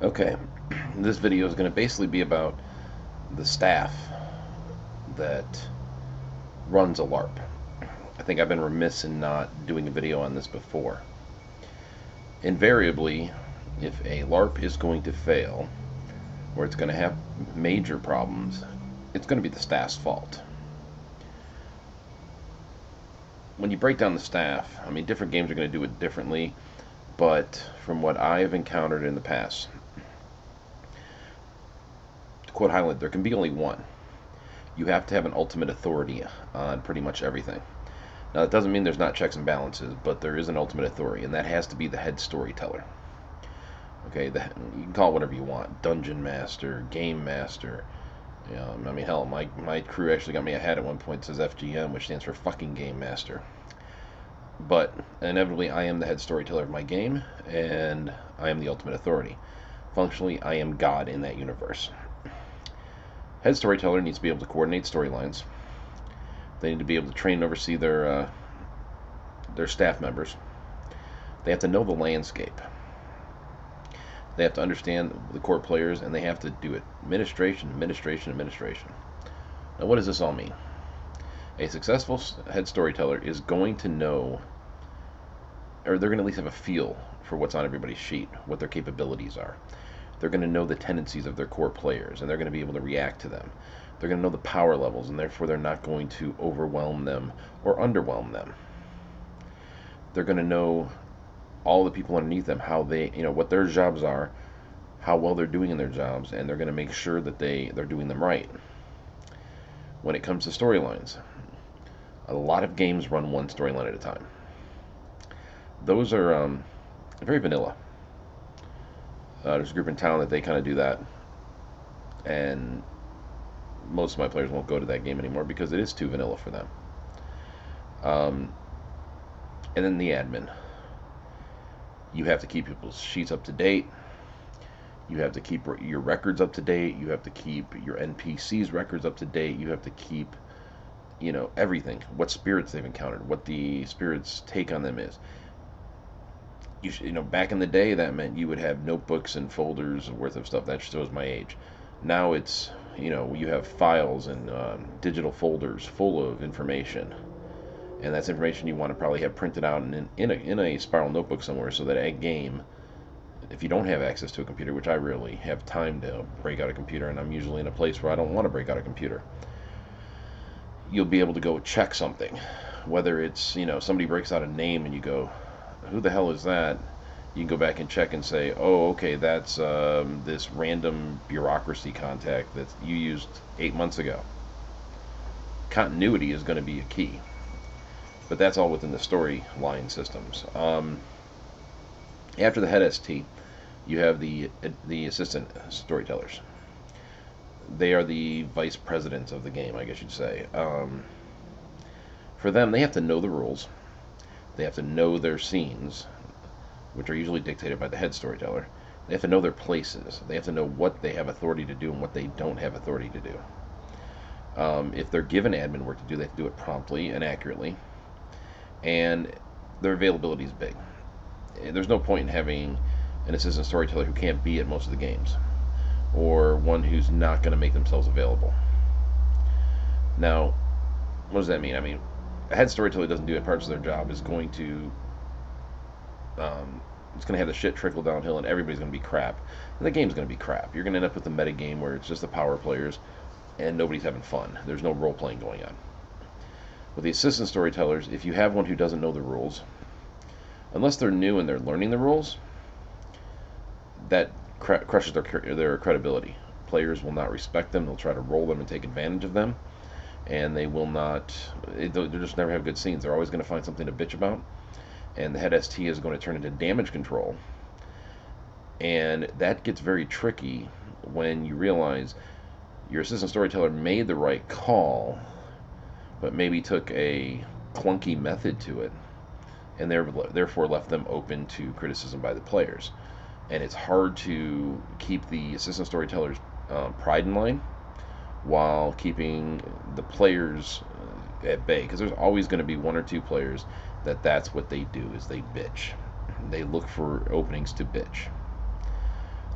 Okay, this video is going to basically be about the staff that runs a LARP. I think I've been remiss in not doing a video on this before. Invariably, if a LARP is going to fail, or it's going to have major problems, it's going to be the staff's fault. When you break down the staff, I mean, different games are going to do it differently, but from what I've encountered in the past, to quote Highland, there can be only one. You have to have an ultimate authority on pretty much everything. Now, that doesn't mean there's not checks and balances, but there is an ultimate authority, and that has to be the head storyteller. Okay, you can call it whatever you want: dungeon master, game master. I mean, hell, my crew actually got me a hat at one point that says FGM, which stands for fucking game master. But inevitably, I am the head storyteller of my game, and I am the ultimate authority. Functionally, I am God in that universe. Head storyteller needs to be able to coordinate storylines. They need to be able to train and oversee their staff members. They have to know the landscape. They have to understand the core players, and they have to do it. Administration, administration, administration. Now, what does this all mean? A successful head storyteller is going to know, or they're going to at least have a feel for what's on everybody's sheet, what their capabilities are. They're going to know the tendencies of their core players, and they're going to be able to react to them. They're going to know the power levels, and therefore they're not going to overwhelm them or underwhelm them. They're going to know all the people underneath them, how they, what their jobs are, how well they're doing in their jobs, and they're going to make sure that they're doing them right. When it comes to storylines, a lot of games run one storyline at a time. Those are very vanilla. There's a group in town that they kind of do that, and most of my players won't go to that game anymore because it is too vanilla for them. And then the admin. You have to keep people's sheets up to date. You have to keep your records up to date. You have to keep your NPCs' records up to date. You have to keep, everything. What spirits they've encountered. What the spirits' take on them is. Back in the day, that meant you would have notebooks and folders worth of stuff. That shows my age. Now it's, you have files and digital folders full of information. And that's information you want to probably have printed out in a spiral notebook somewhere, so that at game, if you don't have access to a computer, which I rarely have time to break out a computer, and I'm usually in a place where I don't want to break out a computer, you'll be able to go check something. Whether it's, somebody breaks out a name and you go, who the hell is that? You can go back and check and say, oh, okay, that's this random bureaucracy contact that you used 8 months ago. Continuity is going to be a key. But that's all within the storyline systems. After the head ST, you have the assistant storytellers. They are the vice presidents of the game, I guess you'd say. For them, they have to know the rules. They have to know their scenes, which are usually dictated by the head storyteller. They have to know their places. They have to know what they have authority to do and what they don't have authority to do. If they're given admin work to do, they have to do it promptly and accurately. And their availability is big. There's no point in having an assistant storyteller who can't be at most of the games, or one who's not going to make themselves available. Now, what does that mean? I mean, a head storyteller doesn't do parts of their job is going to it's going to have the shit trickle downhill, and everybody's going to be crap, and the game's going to be crap. You're going to end up with a meta game where it's just the power players and nobody's having fun. There's no role playing going on. With the assistant storytellers, if you have one who doesn't know the rules, unless they're new and they're learning the rules, that crushes their credibility. Players will not respect them. They'll try to roll them and take advantage of them, and they will not. They'll just never have good scenes. They're always going to find something to bitch about, and the head ST is going to turn into damage control, and that gets very tricky when you realize your assistant storyteller made the right call, but maybe took a clunky method to it, and therefore left them open to criticism by the players. And it's hard to keep the assistant storyteller's pride in line while keeping the players at bay, because there's always going to be one or two players that's what they do, is they bitch. They look for openings to bitch.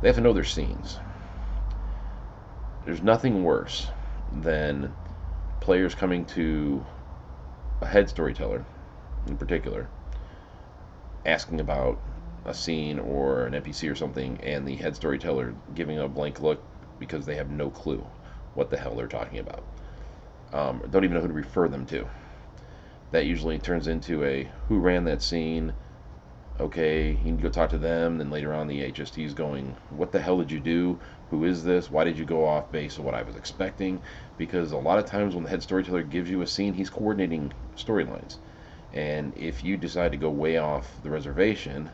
They have to know their scenes. There's nothing worse than players coming to a head storyteller, in particular, asking about a scene or an NPC or something, and the head storyteller giving a blank look because they have no clue what the hell they're talking about. Don't even know who to refer them to. That usually turns into a who ran that scene. Okay, you can go talk to them. Then later on, the HST is going, what the hell did you do? Who is this? Why did you go off base of what I was expecting? Because a lot of times when the head storyteller gives you a scene, he's coordinating storylines. And if you decide to go way off the reservation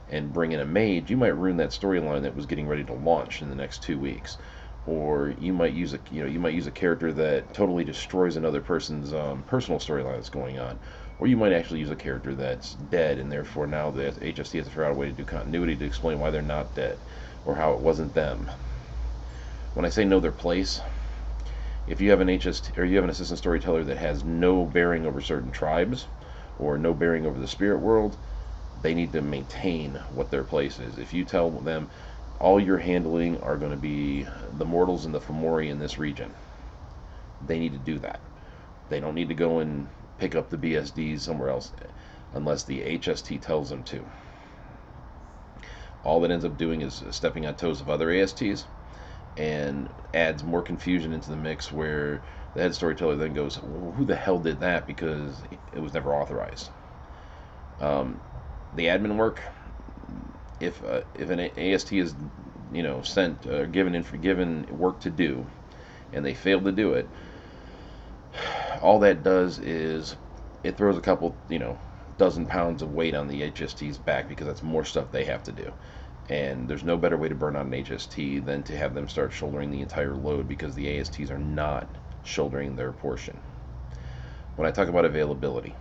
and bring in a mage, you might ruin that storyline that was getting ready to launch in the next 2 weeks. Or you might use a character that totally destroys another person's personal storyline that's going on. Or you might actually use a character that's dead, and therefore now the HST has to figure out a way to do continuity to explain why they're not dead, or how it wasn't them. When I say know their place, if you have an HST or you have an assistant storyteller that has no bearing over certain tribes, or no bearing over the spirit world, they need to maintain what their place is. If you tell them all you're handling are going to be the mortals and the Fomori in this region, they need to do that. They don't need to go and pick up the BSDs somewhere else unless the HST tells them to. All that ends up doing is stepping on toes of other ASTs and adds more confusion into the mix, where the head storyteller then goes, well, who the hell did that, because it was never authorized. The admin work, if an AST is sent given work to do and they fail to do it, all that does is it throws a couple dozen pounds of weight on the HST's back, because that's more stuff they have to do. And there's no better way to burn out an HST than to have them start shouldering the entire load, because the ASTs are not shouldering their portion. When I talk about availability,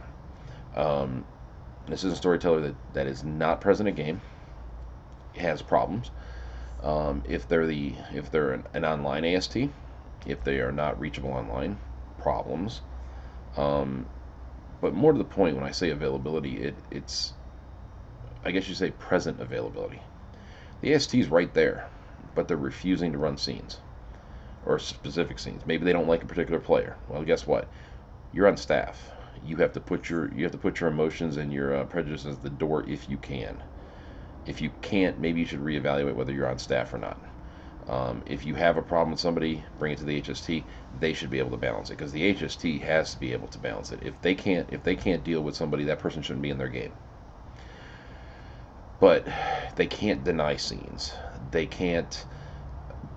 this is a storyteller that is not present at game, has problems. If they're an online AST, if they are not reachable online, problems. But more to the point, when I say availability, it's I guess you say present availability. The AST's right there, but they're refusing to run scenes or specific scenes. Maybe they don't like a particular player. Well, guess what? You're on staff. You have to put your emotions and your prejudices at the door if you can. If you can't, maybe you should reevaluate whether you're on staff or not. If you have a problem with somebody, bring it to the HST. They should be able to balance it, because the HST has to be able to balance it. If they can't deal with somebody, that person shouldn't be in their game. But they can't deny scenes. They can't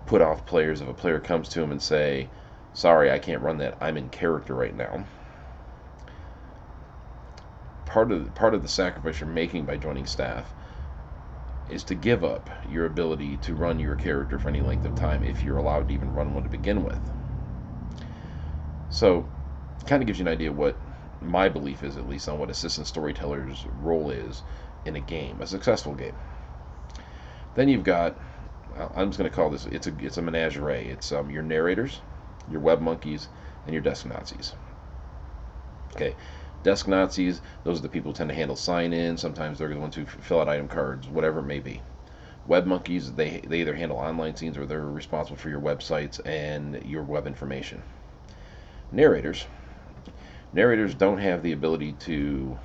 put off players if a player comes to them and say, sorry, I can't run that, I'm in character right now. Part of the sacrifice you're making by joining staff is to give up your ability to run your character for any length of time, if you're allowed to even run one to begin with. So it kind of gives you an idea what my belief is, at least, on what assistant storyteller's role is in a game, a successful game. Then you've got, I'm just going to call this, it's a menagerie. It's your narrators, your web monkeys, and your desk Nazis. Okay, desk Nazis, those are the people who tend to handle sign-in. Sometimes they're the ones who fill out item cards, whatever it may be. Web monkeys, they either handle online scenes, or they're responsible for your websites and your web information. Narrators don't have the ability to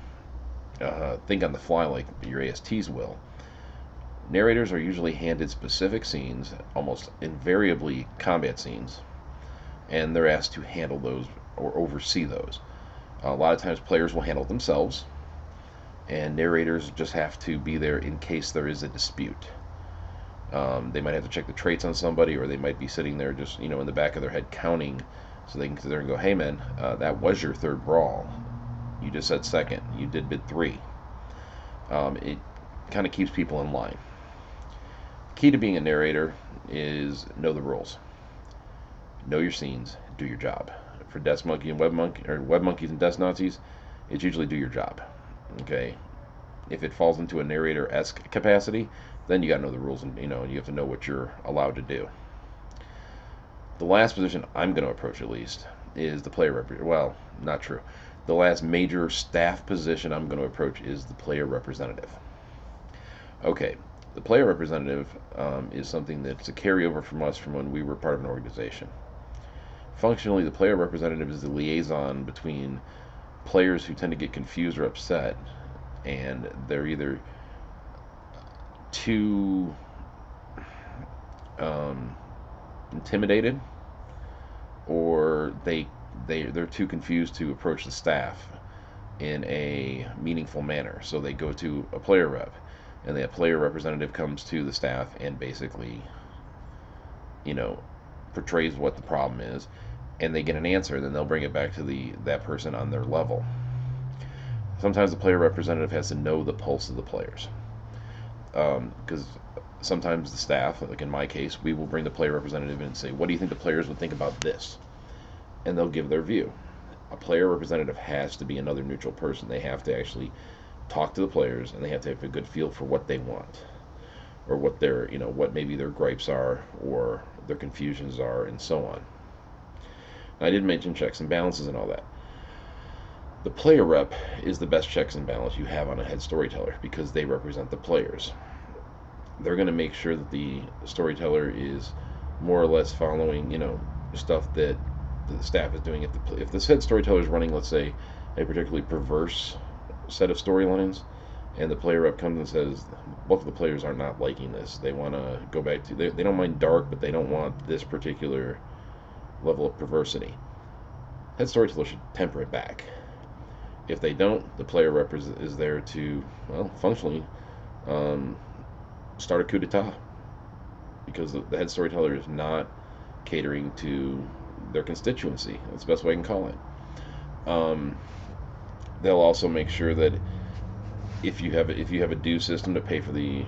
think on the fly like your ASTs will. Narrators are usually handed specific scenes, almost invariably combat scenes, and they're asked to handle those or oversee those. A lot of times players will handle it themselves, and narrators just have to be there in case there is a dispute. They might have to check the traits on somebody, or they might be sitting there just in the back of their head counting, so they can sit there and go, hey man, that was your third brawl. You just said second. You did bid 3. It kind of keeps people in line. Key to being a narrator is know the rules. Know your scenes. Do your job. For desk monkey and web monkeys and desk Nazis, it's usually do your job. Okay. If it falls into a narrator-esque capacity, then you got to know the rules, and you have to know what you're allowed to do. The last position I'm going to approach, at least, is the player representative. Well, not true. The last major staff position I'm going to approach is the player representative. Okay, The player representative is something that's a carryover from us from when we were part of an organization. Functionally, the player representative is the liaison between players who tend to get confused or upset, and they're either too intimidated, or they're too confused to approach the staff in a meaningful manner. So they go to a player rep, and that player representative comes to the staff and basically, portrays what the problem is, and they get an answer. Then they'll bring it back to that person on their level. Sometimes the player representative has to know the pulse of the players, because sometimes the staff, like in my case, we will bring the player representative in and say, what do you think the players would think about this? And they'll give their view. A player representative has to be another neutral person. They have to actually talk to the players, and they have to have a good feel for what they want, or what what maybe their gripes are, or their confusions are, and so on. I did mention checks and balances and all that. The player rep is the best checks and balance you have on a head storyteller, because they represent the players. They're going to make sure that the storyteller is more or less following, stuff that the staff is doing. If the head storyteller is running, let's say, a particularly perverse set of storylines, and the player rep comes and says, both of the players are not liking this. They want to go back to, they don't mind dark, but they don't want this particular level of perversity. Head storyteller should temper it back. If they don't, the player rep is there to, functionally, start a coup d'etat, because the head storyteller is not catering to their constituency. That's the best way I can call it. They'll also make sure that if you have a due system to pay for the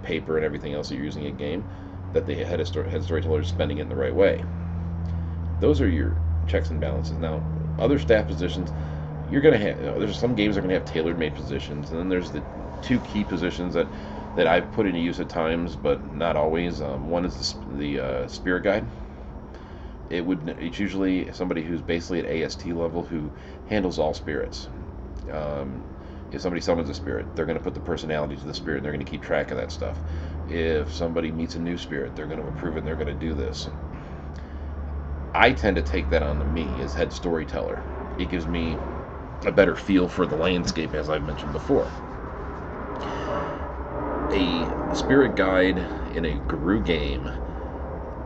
paper and everything else that you're using in game, that the head storyteller is spending it in the right way. Those are your checks and balances. Now, other staff positions, you're going to have, there's some games that are going to have tailor-made positions, and then there's the two key positions that I've put into use at times, but not always. One is the spirit guide. It's usually somebody who's basically at AST level who handles all spirits. If somebody summons a spirit, they're going to put the personality to the spirit, and they're going to keep track of that stuff. If somebody meets a new spirit, they're going to approve it, and they're going to do this. I tend to take that onto me as head storyteller. It gives me a better feel for the landscape, as I've mentioned before. A spirit guide in a Guru game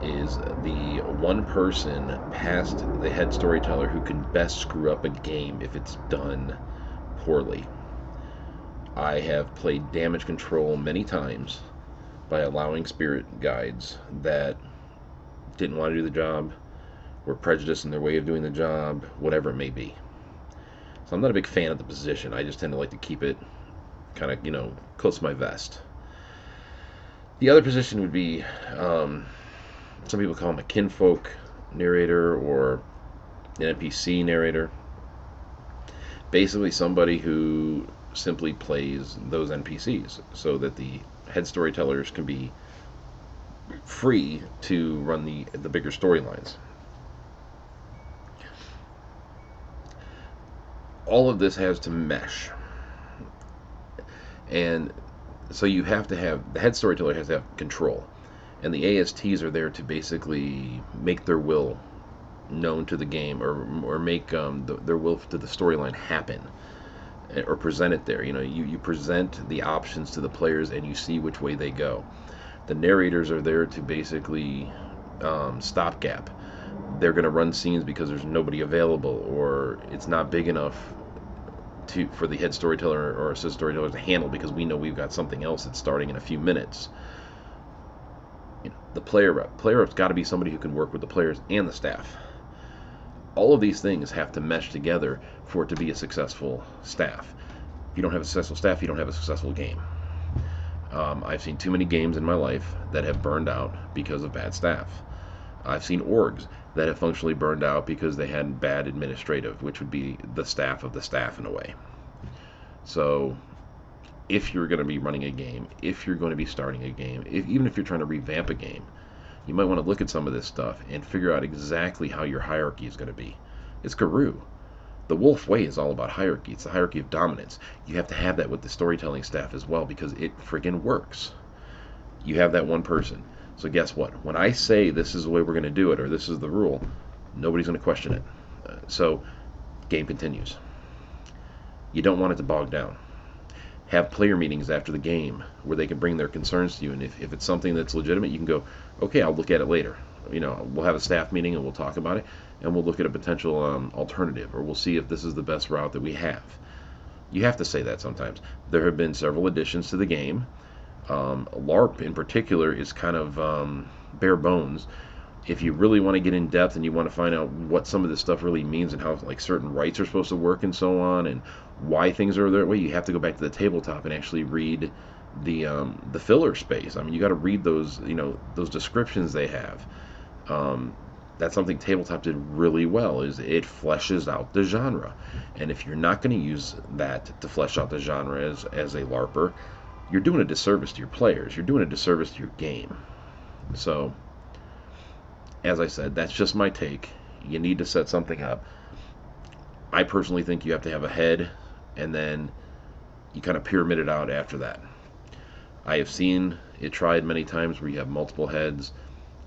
is the one person past the head storyteller who can best screw up a game if it's done poorly. I have played damage control many times by allowing spirit guides that didn't want to do the job, were prejudiced in their way of doing the job, whatever it may be. So I'm not a big fan of the position. I just tend to like to keep it kind of, close to my vest. The other position would be, some people call him a kinfolk narrator or an NPC narrator. Basically somebody who simply plays those NPCs so that the head storytellers can be free to run the bigger storylines. All of this has to mesh, and so you have to have, the head storyteller has to have control, and the ASTs are there to basically make their will known to the game, or make their will to the storyline happen, or present it there. You present the options to the players, and you see which way they go. The narrators are there to basically stopgap. They're going to run scenes because there's nobody available, or it's not big enough for the head storyteller or assistant storyteller to handle, because we know we've got something else that's starting in a few minutes. The player rep's got to be somebody who can work with the players and the staff. All of these things have to mesh together for it to be a successful staff. If you don't have a successful staff, you don't have a successful game. I've seen too many games in my life that have burned out because of bad staff. I've seen orgs that have functionally burned out because they had bad administrative, which would be the staff of the staff in a way. So if you're going to be running a game, if you're going to be starting a game, even if you're trying to revamp a game, you might want to look at some of this stuff and figure out exactly how your hierarchy is going to be. It's Guru. The Wolf Way is all about hierarchy. It's the hierarchy of dominance. You have to have that with the storytelling staff as well, because it friggin' works. You have that one person. So guess what? When I say this is the way we're going to do it, or this is the rule, nobody's going to question it. So game continues. You don't want it to bog down. Have player meetings after the game where they can bring their concerns to you, and if it's something that's legitimate, you can go, okay, I'll look at it later. We'll have a staff meeting and we'll talk about it, and we'll look at a potential alternative, or we'll see if this is the best route that we have. You have to say that sometimes. There have been several additions to the game. LARP in particular is kind of bare bones. If you really want to get in depth and you want to find out what some of this stuff really means and how like certain rights are supposed to work and so on, and why things are that way, you have to go back to the tabletop and actually read the filler space. I mean, you got to read those those descriptions they have. That's something tabletop did really well, is it fleshes out the genre. And if you're not going to use that to flesh out the genre as a LARPer, you're doing a disservice to your players. You're doing a disservice to your game. So, as I said, that's just my take. You need to set something up. I personally think you have to have a head, and then you kind of pyramid it out after that. I have seen it tried many times where you have multiple heads,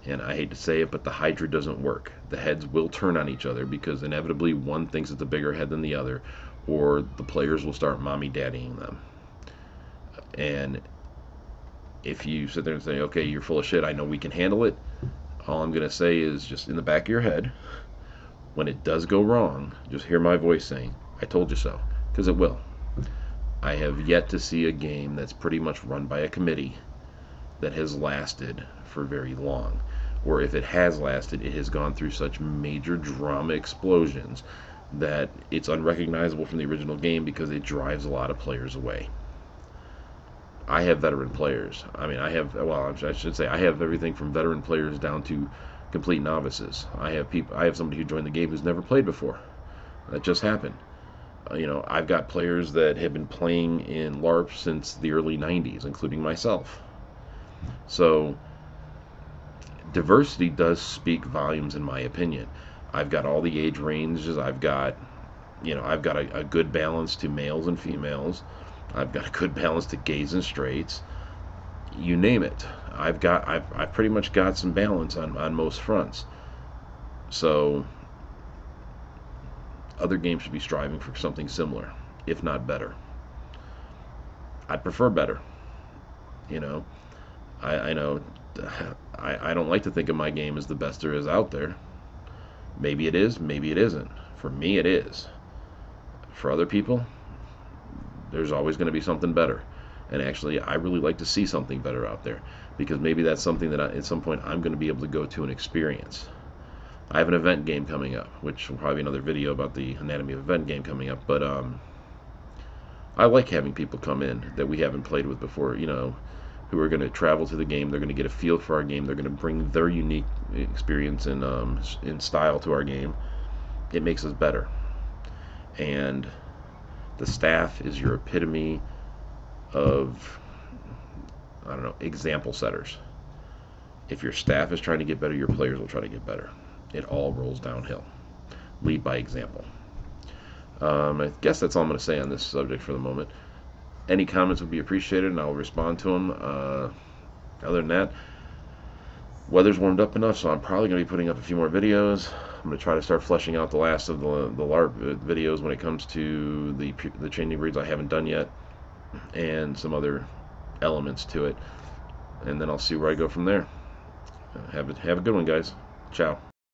and I hate to say it, but the Hydra doesn't work. The heads will turn on each other because inevitably one thinks it's a bigger head than the other, or the players will start mommy-daddying them. And if you sit there and say, okay, you're full of shit, I know we can handle it, all I'm going to say is just in the back of your head, when it does go wrong, just hear my voice saying, I told you so, because it will. I have yet to see a game that's pretty much run by a committee that has lasted for very long. Or if it has lasted, it has gone through such major drama explosions that it's unrecognizable from the original game because it drives a lot of players away. I have veteran players. I mean, I should say I have everything from veteran players down to complete novices. I have somebody who joined the game who's never played before. That just happened. I've got players that have been playing in LARP since the early 90s, including myself. So diversity does speak volumes in my opinion. I've got all the age ranges. I've got a good balance to males and females. I've got a good balance to gays and straights. You name it. I've pretty much got some balance on most fronts. So other games should be striving for something similar, if not better. I'd prefer better. I know I don't like to think of my game as the best there is out there. Maybe it is, maybe it isn't. For me, it is. For other people, there's always going to be something better. And actually, I really like to see something better out there, because maybe that's something that at some point I'm going to be able to go to and experience. I have an event game coming up, which will probably be another video about the anatomy of event game coming up, but I like having people come in that we haven't played with before, who are going to travel to the game. They're going to get a feel for our game. They're going to bring their unique experience in style to our game. It makes us better. And the staff is your epitome of, example setters. If your staff is trying to get better, your players will try to get better. It all rolls downhill. Lead by example. I guess that's all I'm going to say on this subject for the moment. Any comments would be appreciated, and I'll respond to them. Other than that, weather's warmed up enough, so I'm probably going to be putting up a few more videos. I'm going to try to start fleshing out the last of the LARP videos when it comes to the changing breeds I haven't done yet, and some other elements to it. And then I'll see where I go from there. Have a good one, guys. Ciao.